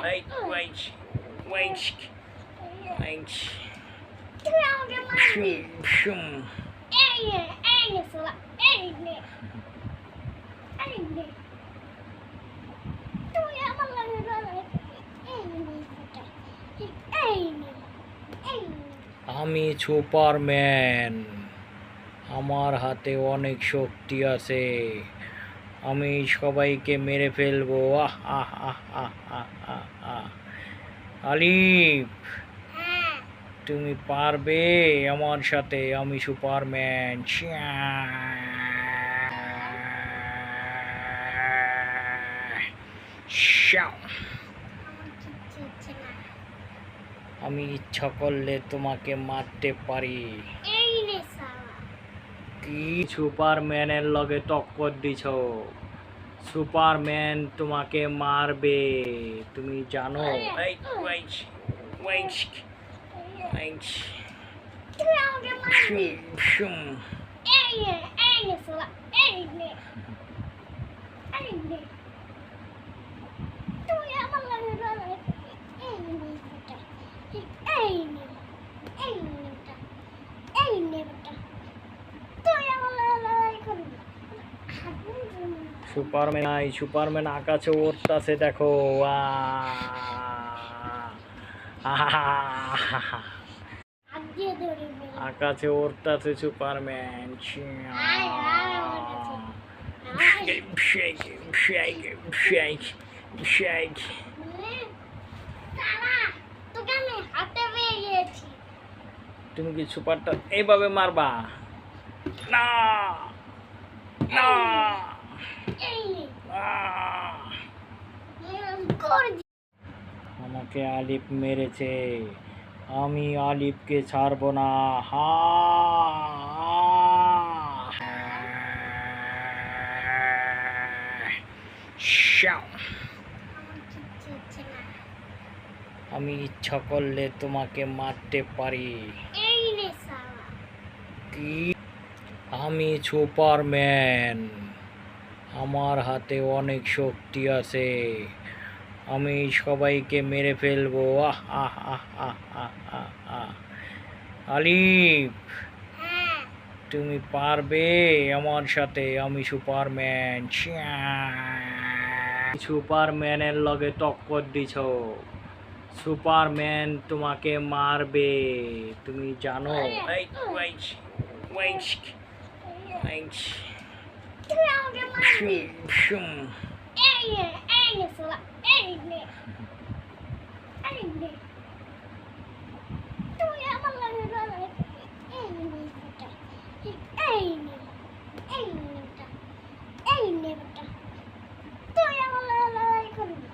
Wait, wait, wait, wait. তুমি আমাকে মারবি। Shum. এই নে সোলা, এই নে। তুমি আমার লাগে লড়াই করবি। এই নে বেটা, এই নে। আমি সুপারম্যান, আমার হাতে অনেক শক্তি আছে, আমি সবাইকে মেরে ফেলবো। আহ আহ আহ আহ আহ আহ আহ। আলিফ, হ্যাঁ, তুমি পারবে আমার সাথে? আমি সুপারম্যান। শ্যাও। আমার কিচ্ছু হচ্ছে না। আমি ইচ্ছা করলে তোমাকে মারতে পারি। এই নে শালা। কি সুপারম্যানের লগে টক্কর দিছ? সুপারম্যান তোমাকে মারবে, তুমি জানো? তুমি আমাকে মারবি। শুম। এই নে সোলা, এই নে। তুমি আমার লাগে লড়াই করবি। এই নে বেটা, এই নে। বেটা, এই নে বেটা। তুই আমার লাগে লড়াই করবি। সুপারম্যান নাই, সুপারম্যান আকাশে উড়তাছে দেখো। হাত দিয়ে ধরে ফেল। আকাশে উড়তাছে সুপারম্যান। আয় আমার কাছে। শালা, তোকে আমি হাতে পেয়ে গিয়েছি। তুমি কি সুপারটা এইভাবে মারবা? না না। এই নে। আহ! করে দি। আমাকে আলিফ মেরেছে, আমি আলিফকে ছাড়বো না। হা শ্যাও। আমার কিচ্ছু হচ্ছে না। আমি ইচ্ছা করলে তোমাকে মারতে পারি। এই নে শালা। কি? আমি সুপারম্যান, আমার হাতে অনেক শক্তি আছে, আমি সবাইকে মেরে ফেলবো। আহ আহ আহ আহ আহ আহ আহ। আলিফ, হ্যাঁ, তুমি পারবে আমার সাথে? আমি সুপারম্যান। সুপারম্যানের লগে টক্কর দিছ, সুপারম্যান তোমাকে মারবে, তুমি জানো? তুমি আমাকে মারবি। শুম। এই নে সোলা, এই নে। তুমি আমার লাগে লড়াই করবি। এই নে বেটা, এই নে। বেটা, এই নে বেটা। তুই আমার লাগে লড়াই করবি।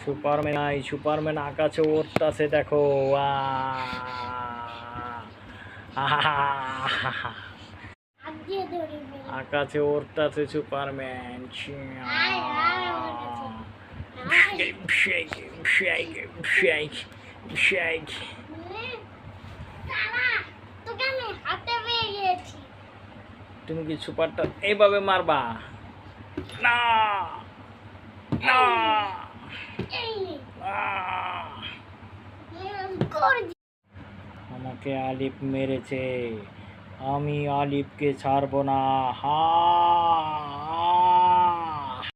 সুপারম্যান নাই, সুপারম্যান আকাশে উড়তাছে দেখো। হাত দিয়ে ধরে ফেল। আকাশে উড়তাছে সুপারম্যান। আয় আমার কাছে। শালা, তোকে আমি হাতে পেয়ে গিয়েছি। তুমি কি সুপারটা এইভাবে মারবা? না না। এই নে। আহ! করে দি। আমাকে আলিফ মেরেছে, আমি আলিফকে ছাড়বো না। হা